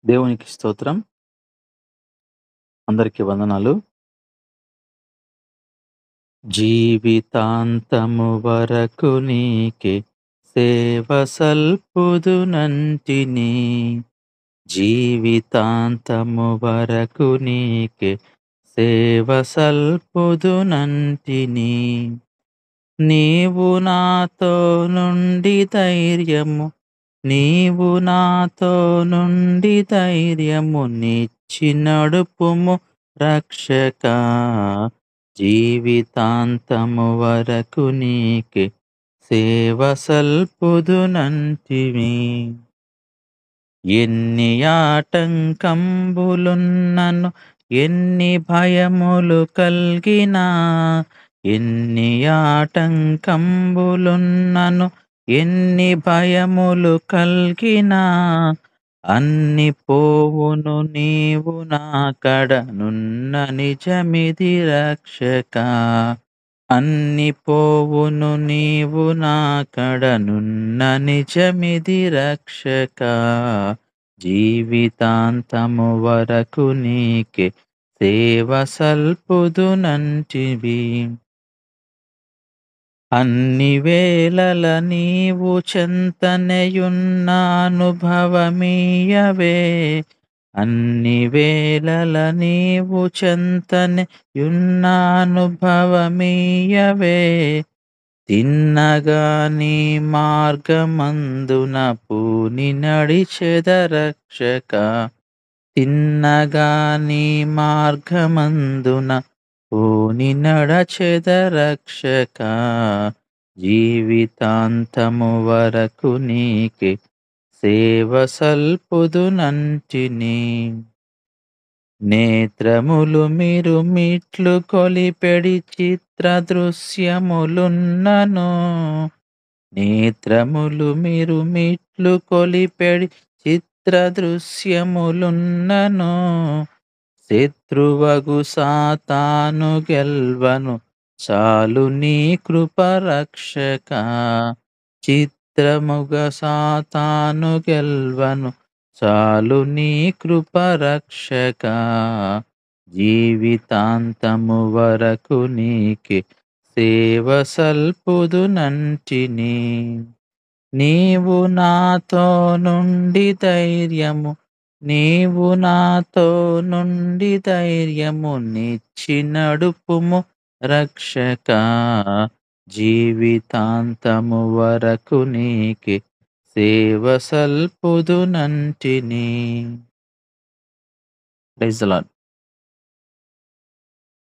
దేవునికి స్తోత్రం. అందరికీ వందనాలు. జీవితాంతము వరకు నీకే సేవ సల్పుదునంటిని. జీవితాంతము వరకు నీకే సేవ సల్పుదునంటిని. నీవు నాతో నుండి ధైర్యము నీవు నాతో నుండి ధైర్యము నిచ్చి నడుపుము రక్షకా. జీవితాంతము వరకు నీకే సేవ సల్పుదునంటివి. ఎన్ని ఆటంకంబులున్నను ఎన్ని భయములు కల్గినా, ఎన్ని ఆటంకంబులున్నను ఎన్ని భయములు కల్గినా, అన్ని పోవును నీవు నాకడనున్న నిజమిది రక్షకా. అన్ని పోవును నీవు నాకడనున్న నిజమిది రక్షకా. జీవితాంతము వరకు నీకే సేవ సల్పుదునంటివి. అన్ని వేళల నీవు చెంతనయున్న అనుభవమీయవే. అన్ని వేళల నీవు చెంతనయున్న అనుభవమీయవే. తిన్నగా నీ మార్గమందున పూని నడిచెద రక్షకా. తిన్నగా నీ మార్గమందున పూని నడచెద రక్షకా. జీవితాంతము వరకు నీకే సేవ సల్పుదునంటిని. నేత్రములు మిరుమిట్లు కొలిపెడి చిత్ర దృశ్యములున్నను. నేత్రములు మిరుమిట్లు కొలిపెడి చిత్ర దృశ్యములున్నను. శత్రువగు సాతాను గెల్వను చాలు నీ కృప రక్షకా. చిత్రముగ సాతాను గెల్వను చాలు నీ కృప రక్షకా. జీవితాంతము వరకు నీకే సేవ సల్పుదునంటిని. నీవు నాతో నుండి ధైర్యము నీవు నాతో నుండి ధైర్యము నిచ్చి నడుపుము రక్షకా. జీవితాంతము వరకు నీకే సేవ సల్పుదునంటిని. Praise the lord.